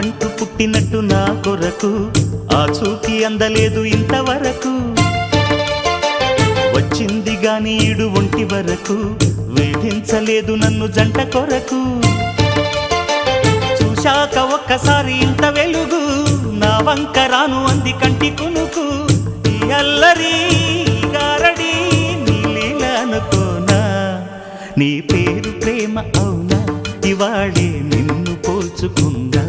ప్రాణమంటూ పుట్టినట్టు నా కొరకు ఆ చూకి అందలేదు ఇంతవరకు వచ్చింది గాని ఈడు ఒంటి వరకు వేధించలేదు నన్ను జంట కొరకు చూశాక ఒక్కసారి ఇంత వెలుగు నా వంక రాను అంది కంటి కునుకు ఈ అల్లరి గారడి నీలీల అనుకోనా నీ పేరు ప్రేమ అవునా ఇవాళే నిన్ను పోల్చుకుందా